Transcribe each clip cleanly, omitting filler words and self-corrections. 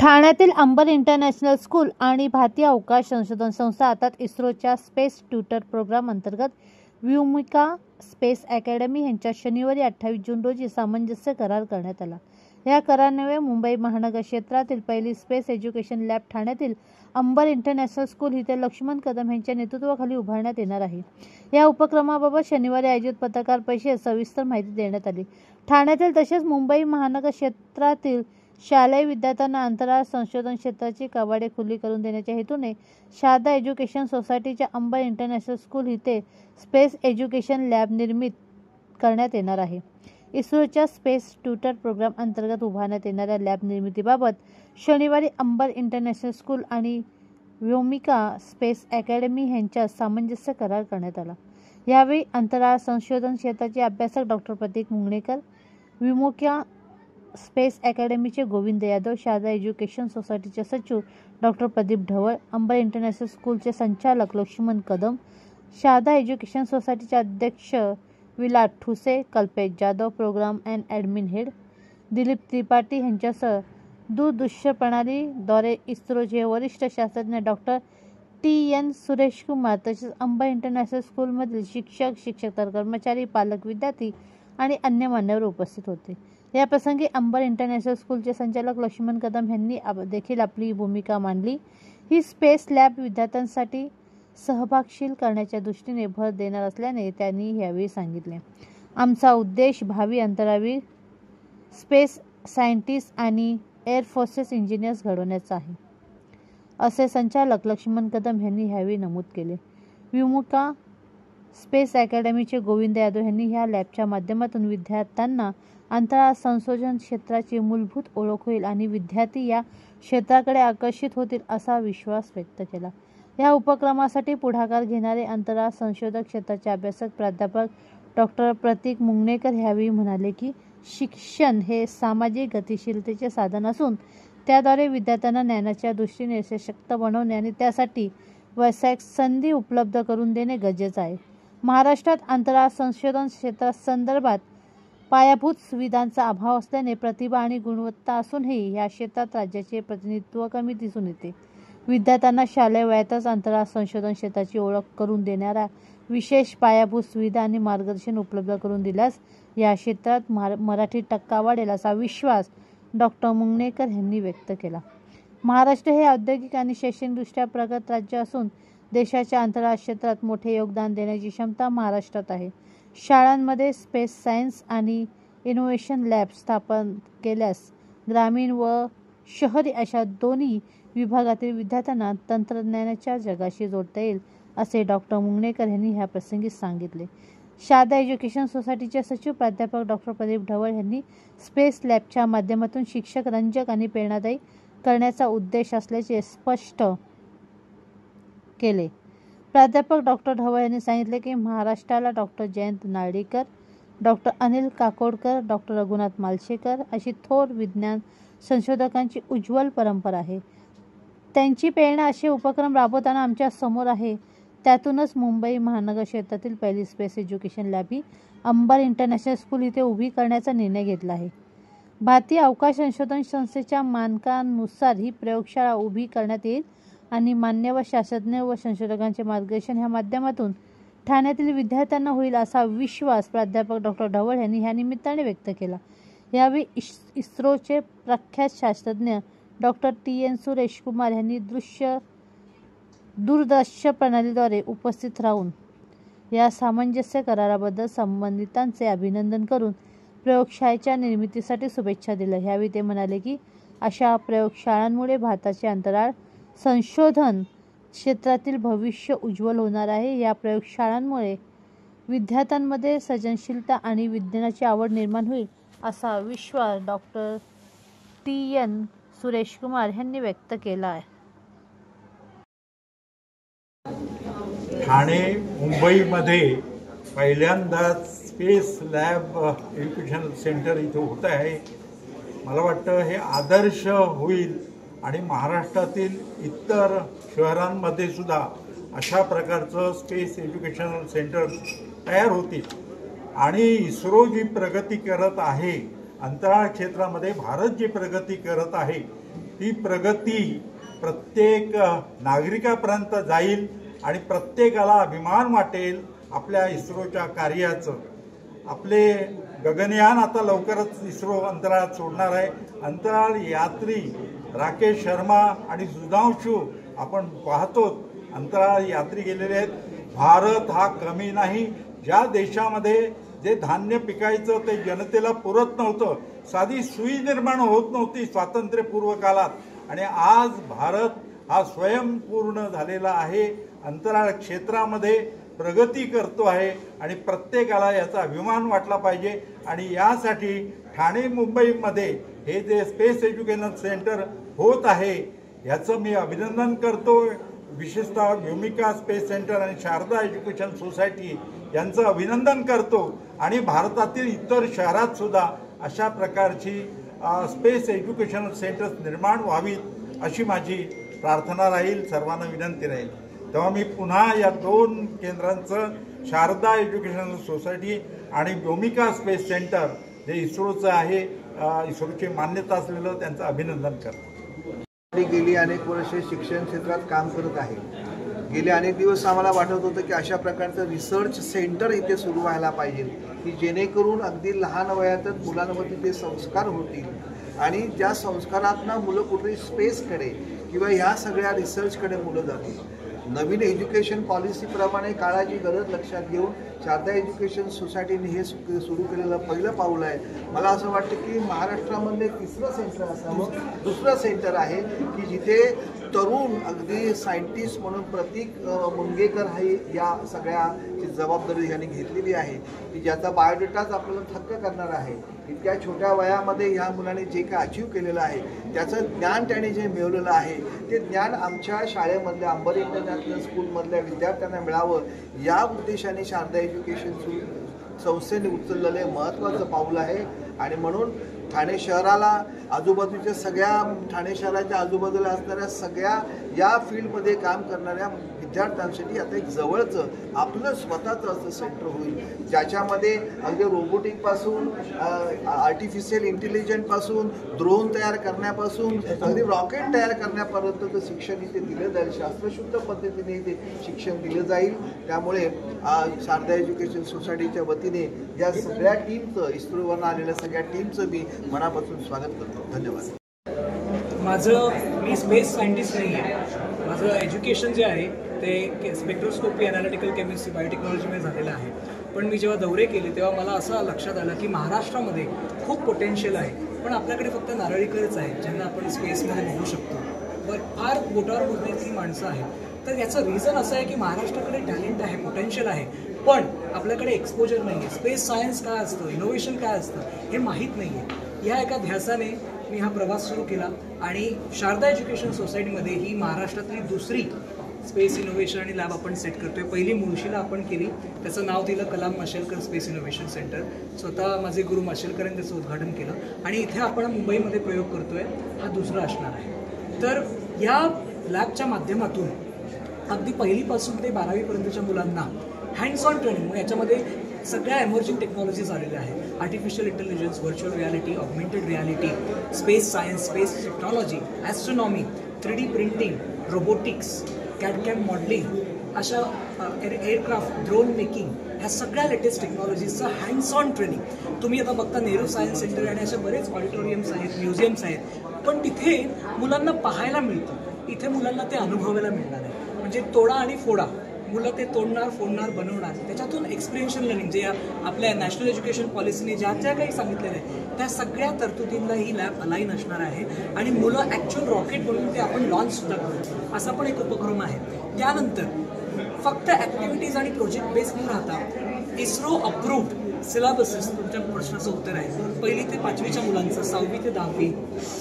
ठाण्यातील Ambar international school आणि भारतीय अवकाश संशोधन संस्था आता इस्रोच्या स्पेस ट्यूटर प्रोग्राम अंतर्गत व्योमिका स्पेस अकॅडमी यांच्या शनिवारी 28 जून रोजी सामंजस्य करार करण्यात आला। या करारान्वये मुंबई महानगर क्षेत्रातील पहिली स्पेस एज्युकेशन लॅब ठाण्यातील अंबर इंटरनॅशनल स्कूल इथे लक्ष्मण कदम यांच्या नेतृत्वाखाली उभारण्यात येणार आहे। या उपक्रमाबाबत शनिवारी आयोजित पत्रकार परिषदेत सविस्तर माहिती देण्यात आली। ठाण्यातील तसेच मुंबई महानगर क्षेत्रातील शालेय विद्यार्थ्यांना अंतराळ संशोधन क्षेत्राची कवाडे खुली करून देण्याच्या हेतूने शारदा एज्युकेशन सोसायटीच्या अंबर इंटरनॅशनल स्कूल इथे स्पेस एज्युकेशन लॅब निर्मित करण्यात येणार आहे। इस्रोच्या स्पेस ट्यूटर प्रोग्राम अंतर्गत उभारण्यात येणाऱ्या लॅब निर्मितीबाबत शनिवारी अंबर इंटरनॅशनल स्कूल आणि व्योमिका स्पेस अकॅडमी यांच्यात सामंजस्य करार करण्यात आला। यावेळी अंतराळ संशोधन क्षेत्राचे अभ्यासक डॉक्टर प्रतीक मुंगणेकर, व्योमिका स्पेस अकॅडमीचे गोविंद यादव, शारदा एज्युकेशन सोसायटीचे सचिव डॉक्टर प्रदीप ढवळ, अंबर इंटरनॅशनल स्कूलचे संचालक लक्ष्मण कदम, शारदा एज्युकेशन सोसायटीचे अध्यक्ष Vilas Thuse, Kalpesh Jadhav, program and admin head Dilip Tripathi यांच्यासह दूरदृश्य प्रणालीद्वारे इस्रोचे वरिष्ठ शास्त्रज्ञ डॉक्टर TN सुरेशकुमार तसेच अंबर इंटरनॅशनल स्कूलमधील शिक्षक, शिक्षकेतर कर्मचारी, पालक, विद्यार्थी आणि अन्य मान्यवर उपस्थित होते। या प्रसंगी अंबर इंटरनॅशनल स्कूलचे संचालक लक्ष्मण कदम यांनी देखील आपली भूमिका मांडली। ही स्पेस लॅब विद्यार्थ्यांसाठी सहभागशील करण्याच्या दृष्टीने भर देणार असल्याने त्यांनी यावेळी सांगितले, आमचा उद्देश भावी अंतराळवीर, स्पेस सायंटिस्ट आणि एअर फोर्सेस इंजिनियर्स घडवण्याचा आहे, असे संचालक लक्ष्मण कदम यांनी यावेळी नमूद केले। व्योमिका स्पेस अकॅडमीचे गोविंद यादव यांनी ह्या लॅबच्या माध्यमातून विद्यार्थ्यांना अंतराळ संशोधन क्षेत्राची मूलभूत ओळख होईल आणि विद्यार्थी या क्षेत्राकडे आकर्षित होतील असा विश्वास व्यक्त केला। या उपक्रमासाठी पुढाकार घेणारे अंतराळ संशोधन क्षेत्राचे अभ्यासक प्राध्यापक डॉक्टर प्रतीक मुंगणेकर यावेळी म्हणाले की शिक्षण हे सामाजिक गतिशीलतेचे साधन असून त्याद्वारे विद्यार्थ्यांना ज्ञानाच्या दृष्टीने सशक्त बनवणे आणि त्यासाठी व्यावसायिक संधी उपलब्ध करून देणे गरजेचे आहे। महाराष्ट्रात अंतराळ संशोधन क्षेत्रासंदर्भात पायाभूत सुविधांचा अभाव असल्याने प्रतिभा आणि गुणवत्ता असूनही या क्षेत्रात राज्याचे प्रतिनिधित्व कमी दिसून येते। विद्यार्थ्यांना शालेय वयातच अंतराळ संशोधन क्षेत्राची ओळख करून देणाऱ्या विशेष पायाभूत सुविधा आणि मार्गदर्शन उपलब्ध करून दिल्यास या क्षेत्रात मराठी टक्का वाढेल असा विश्वास डॉक्टर मुंगणेकर यांनी व्यक्त केला। महाराष्ट्र हे औद्योगिक आणि शैक्षणिकदृष्ट्या प्रगत राज्य असून देशाच्या अंतराळ क्षेत्रात मोठे योगदान देण्याची क्षमता महाराष्ट्रात आहे। शाळांमध्ये स्पेस सायन्स आणि इनोव्हेशन लॅब स्थापन केल्यास ग्रामीण व शहरी अशा दोन्ही विभागातील विद्यार्थ्यांना तंत्रज्ञानाच्या जगाशी जोडता येईल, असे डॉक्टर मुंगणेकर यांनी ह्या प्रसंगी सांगितले। शारदा एज्युकेशन सोसायटीचे सचिव प्राध्यापक डॉक्टर प्रदीप ढवळ यांनी स्पेस लॅबच्या माध्यमातून शिक्षक रंजक आणि प्रेरणादायी करण्याचा उद्देश असल्याचे स्पष्ट केले। प्राध्यापक डॉक्टर ढवळ यांनी सांगितले की महाराष्ट्राला doctor Jayant Narlikar, doctor Anil Kakodkar, doctor Raghunath Mashelkar अशी थोर विज्ञान संशोधकांची उज्ज्वल परंपरा आहे। त्यांची प्रेरणा असे उपक्रम राबवताना आमच्या समोर आहे। त्यातूनच मुंबई महानगर क्षेत्रातील पहिली स्पेस एज्युकेशन लॅब ही अंबर इंटरनॅशनल स्कूल इथे उभी करण्याचा निर्णय घेतला आहे। भारतीय अवकाश संशोधन संस्थेच्या मानकांनुसार ही प्रयोगशाळा उभी करण्यात येईल आणि मान्यवर शास्त्रज्ञ व संशोधकांचे मार्गदर्शन ह्या माध्यमातून ठाण्यातील विद्यार्थ्यांना होईल असा विश्वास प्राध्यापक डॉक्टर ढवळ यांनी ह्या निमित्ताने व्यक्त केला। यावेळी इस्रोचे प्रख्यात शास्त्रज्ञ डॉक्टर TN सुरेशकुमार यांनी दूरदृश्य प्रणालीद्वारे उपस्थित राहून या सामंजस्य कराराबद्दल संबंधितांचे अभिनंदन करून प्रयोगशाळेच्या निर्मितीसाठी शुभेच्छा दिल्या। यावेळी ते म्हणाले की अशा प्रयोगशाळांमुळे भारताचे अंतराळ संशोधन क्षेत्रातील भविष्य उज्ज्वल होणार आहे। या प्रयोगशाळांमुळे विद्यार्थ्यांमध्ये सर्जनशीलता आणि विज्ञानाची आवड निर्माण होईल असा विश्वास डॉक्टर TN सुरेशकुमार यांनी व्यक्त केला आहे। ठाणे मुंबईमध्ये पहिल्यांदाच स्पेस लॅब एज्युकेशन सेंटर इथे होत आहे। मला वाटतं हे आदर्श होईल आणि महाराष्ट्रातील इतर शहरांमध्ये सुद्धा अशा प्रकारचं स्पेस एज्युकेशनल सेंटर तयार होतील आणि इस्रो जी प्रगती करत आहे, अंतराळ क्षेत्रामध्ये भारत जी प्रगती करत आहे ती प्रगती प्रत्येक नागरिकापर्यंत जाईल आणि प्रत्येकाला अभिमान वाटेल आपल्या इस्रोच्या कार्याचं. आपले गगनयान आता लवकरच इस्रो अंतराळात सोडणार आहे. अंतराळ यात्री राकेश शर्मा आणि सुधांशू आपण पाहतो अंतराळ यात्री गेलेले आहेत. भारत हा कमी नाही. ज्या देशामध्ये जे धान्य पिकायचं ते जनतेला पुरत नव्हतं, साधी सुई निर्माण होत नव्हती स्वातंत्र्यपूर्व काळात, आणि आज भारत हा स्वयंपूर्ण झालेला आहे. अंतराळ क्षेत्रामध्ये प्रगती करतो आहे आणि प्रत्येकाला याचा अभिमान वाटला पाहिजे. आणि यासाठी ठाणे मुंबईमध्ये हे जे स्पेस एज्युकेशन सेंटर होत आहे याचं मी अभिनंदन करतो. विशेषतः व्योमिका स्पेस सेंटर आणि शारदा एज्युकेशन सोसायटी यांचं अभिनंदन करतो. आणि भारतातील इतर शहरात सुद्धा अशा प्रकारची स्पेस एज्युकेशन सेंटर्स निर्माण व्हावीत अशी माझी प्रार्थना राहील, सर्वांना विनंती राहील. तेव्हा मी पुन्हा या 2 केंद्रांचं, शारदा एज्युकेशनल सोसायटी आणि व्योमिका स्पेस सेंटर जे इस्रोचं आहे, इस्रोची मान्यता असलेलं, त्यांचं अभिनंदन करतो. गेली अनेक वर्षे शिक्षण क्षेत्रात काम करत आहे. गेले अनेक दिवस आम्हाला वाटत होतं की अशा प्रकारचं रिसर्च सेंटर इथे सुरू व्हायला पाहिजे की जेणेकरून अगदी लहान वयातच मुलांवरती ते संस्कार होतील आणि ज्या संस्कारातनं मुलं कुठेतरी स्पेसकडे किंवा ह्या सगळ्या रिसर्चकडे मुलं जातील. नवीन एज्युकेशन पॉलिसीप्रमाणे काळाची गरज लक्षात घेऊन शारदा एज्युकेशन सोसायटीने हे सुरू केलेलं पहिलं पाऊल आहे. मला असं वाटतं की महाराष्ट्रामध्ये 3रं सेंटर असावं. 2रं सेंटर आहे की जिथे तरुण अगदी सायंटिस्ट म्हणून प्रतीक मुंगेकर हे या सगळ्याची जबाबदारी यांनी घेतलेली आहे की ज्याचा बायोडेटाच आपल्याला थक्क करणार आहे. इतक्या छोट्या वयामध्ये ह्या मुलाने जे काय अचीव केलेलं आहे त्याचं ज्ञान त्याने जे मिळवलेलं आहे ते ज्ञान आमच्या शाळेमधल्या अंबरी इंटरनॅशनल स्कूलमधल्या विद्यार्थ्यांना मिळावं या उद्देशाने शारदा एज्युकेशन संस्थेने उचललेले महत्त्वाचं पाऊल आहे. आणि म्हणून ठाणे शहराला आजूबाजूच्या सगळ्या ठाणे शहराच्या आजूबाजूला असणाऱ्या सगळ्या या फील्डमध्ये काम करणाऱ्या विद्यार्थ्यांसाठी आता एक जवळचं आपलं स्वतःचं असं सेंटर होईल ज्याच्यामध्ये अगदी रोबोटिकपासून आर्टिफिशियल इंटेलिजन्सपासून ड्रोन तयार करण्यापासून अगदी रॉकेट तयार करण्यापर्यंतचं शिक्षण इथे दिलं जाईल. शास्त्रशुद्ध पद्धतीने इथे शिक्षण दिलं जाईल. त्यामुळे शारदा एज्युकेशन सोसायटीच्या वतीने या सगळ्या टीमचं, इस्रोवरून आलेल्या सगळ्या टीमचं मी मनापासून स्वागत करतो. धन्यवाद. मी स्पेस सायंटिस्ट नाही आहे. माझं एज्युकेशन जे आहे ते स्पेक्ट्रोस्कोपी, ॲनालिटिकल केमिस्ट्री, बायोटेक्नॉलॉजीमध्ये झालेलं आहे. पण मी जेव्हा दौरे केले तेव्हा मला असं लक्षात आलं की महाराष्ट्रामध्ये खूप पोटेन्शियल आहे, पण आपल्याकडे फक्त नारळीकरच आहे ज्यांना आपण स्पेसमध्ये बघू शकतो. फार बोटावर मोजण्याची माणसं आहेत. तर याचं रिझन असं आहे की महाराष्ट्राकडे टॅलेंट आहे, पोटेन्शियल आहे, पण आपल्याकडे एक्सपोजर नाही आहे. स्पेस सायन्स काय असतं, इनोव्हेशन काय असतं हे माहीत नाही आहे. या एका ध्यासाने मी हा प्रवास सुरू केला आणि शारदा एज्युकेशन सोसायटीमध्ये ही महाराष्ट्रातली 2री स्पेस इनोव्हेशन आणि लॅब आपण सेट करतोय. पहिली मुळशीला आपण केली, त्याचं नाव दिलं Kalam Mashelkar space innovation centre. स्वतः माझे गुरु माशेलकरांनी त्याचं उद्घाटन केलं आणि इथे आपण मुंबईमध्ये प्रयोग करतोय. हा 2रा असणार आहे. तर या लॅबच्या माध्यमातून अगदी 1लीपासून ते 12वीपर्यंतच्या मुलांना हँड्स ऑन ट्रेनिंग, याच्यामध्ये सगळ्या एमर्जिंग टेक्नॉलॉजीज आलेल्या आहेत. Artificial intelligence, virtual reality, augmented reality, space science, space technology, astronomy, 3D printing, robotics, CAD modelling, अशा एअरक्राफ्ट, ड्रोन मेकिंग, ह्या सगळ्या लेटेस्ट टेक्नॉलॉजीजचं हँड्स ऑन ट्रेनिंग तुम्ही आता बघता. नेहरू सायन्स सेंटर आणि अशा बरेच ऑडिटोरियम्स आहेत, म्युझियम्स आहेत, पण तिथे मुलांना पाहायला मिळतं. इथे मुलांना ते अनुभवायला मिळणार आहे. म्हणजे तोडा आणि फोडा, मुलं ते तोडणार, फोडणार, बनवणार. त्याच्यातून एक्सपिरियन्शियल लर्निंग जे आपल्या नॅशनल एज्युकेशन पॉलिसीने ज्या काही सांगितलेलं आहे त्या सगळ्या तरतुदींना ही लॅब अलाईन असणार आहे. आणि मुलं ॲक्च्युअल रॉकेट बनवून ते आपण लॉन्चसुद्धा करू, असा पण एक उपक्रम आहे. त्यानंतर फक्त ॲक्टिव्हिटीज आणि प्रोजेक्ट बेस न राहता इस्रो अप्रूव्ड सिलेबसेस, तुमच्या प्रश्नाचं उत्तर आहे. 1ली ते 5वीच्या मुलांचं, 6वी ते 10वी,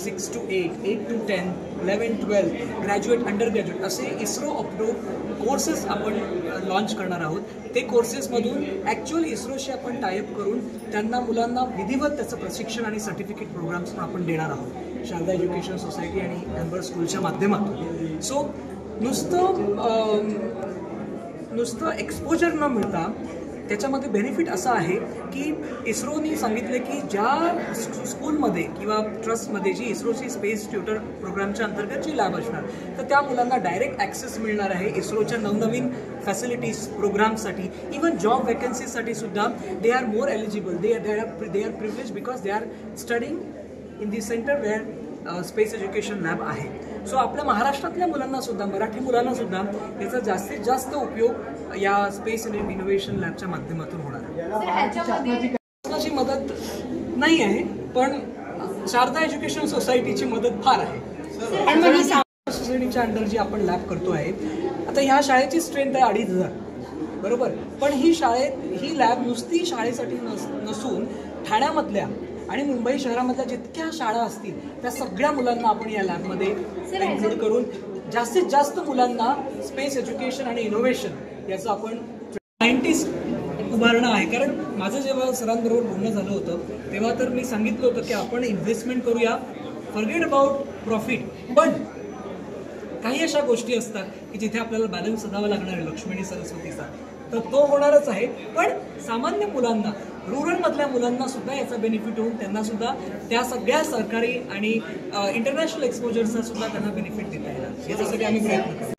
6 to 8, 8 to 10, 11, 12, graduate, under graduate असे इस्रो अप्रूव्ड कोर्सेस आपण लॉन्च करणार आहोत. ते कोर्सेसमधून ॲक्च्युअल इस्रोशी आपण टायअप करून त्यांना मुलांना विधिवत त्याचं प्रशिक्षण आणि सर्टिफिकेट प्रोग्राम्स पण आपण देणार आहोत शारदा एज्युकेशन सोसायटी आणि हॅम्बर्ग स्कूलच्या माध्यमातून. सो नुसतं एक्सपोजर न मिळता त्याच्यामध्ये बेनिफिट असं आहे की इस्रोनी सांगितलं की ज्या स्कूलमध्ये किंवा ट्रस्टमध्ये जी इस्रोची स्पेस ट्युटर प्रोग्रामच्या अंतर्गत जी लॅब असणार तर त्या मुलांना डायरेक्ट ॲक्सेस मिळणार आहे इस्रोच्या नवनवीन फॅसिलिटीज प्रोग्रामसाठी. इवन जॉब वॅकन्सीसाठी सुद्धा they are more eligible, they are privilege because they are studying in the centre where space education lab आहे. सो आपल्या महाराष्ट्रातल्या मुलांना सुद्धा, मराठी मुलांना सुद्धा याचा जास्तीत जास्त उपयोग या स्पेस इनोव्हेशन लॅबच्या माध्यमातून होणार आहे. शासनाची मदत नाही आहे पण शारदा एज्युकेशन सोसायटीची मदत फार आहे. सोसायटीच्या अंडर जी आपण लॅब करतो आहे, आता ह्या शाळेची स्ट्रेंथ आहे 2500 बरोबर, पण ही लॅब नुसती शाळेसाठी नसून ठाण्यामधल्या आणि मुंबई शहरामधल्या जितक्या शाळा असतील त्या सगळ्या मुलांना आपण या लॅबमध्ये इन्क्लूड करून जास्तीत जास्त मुलांना स्पेस एज्युकेशन आणि इनोव्हेशन याचं आपण सायंटिस्ट उभारणं आहे. कारण माझं जेव्हा सरांबरोबर बोलणं झालं होतं तेव्हा तर मी सांगितलं होतं की आपण इन्व्हेस्टमेंट करूया, फॉरगेट अबाउट प्रॉफिट, पण काही अशा गोष्टी असतात की जिथे आपल्याला बॅलन्स साधावा लागणार आहे लक्ष्मी सरस्वतीचा, तर तो होणारच आहे. पण सामान्य मुलांना, रुरलमधल्या मुलांना सुद्धा याचा बेनिफिट होऊन त्यांना सुद्धा त्या सगळ्या सरकारी आणि इंटरनॅशनल एक्सपोजरचा सुद्धा त्यांना बेनिफिट देता येणार याच्यासाठी आम्ही प्रयत्न करू.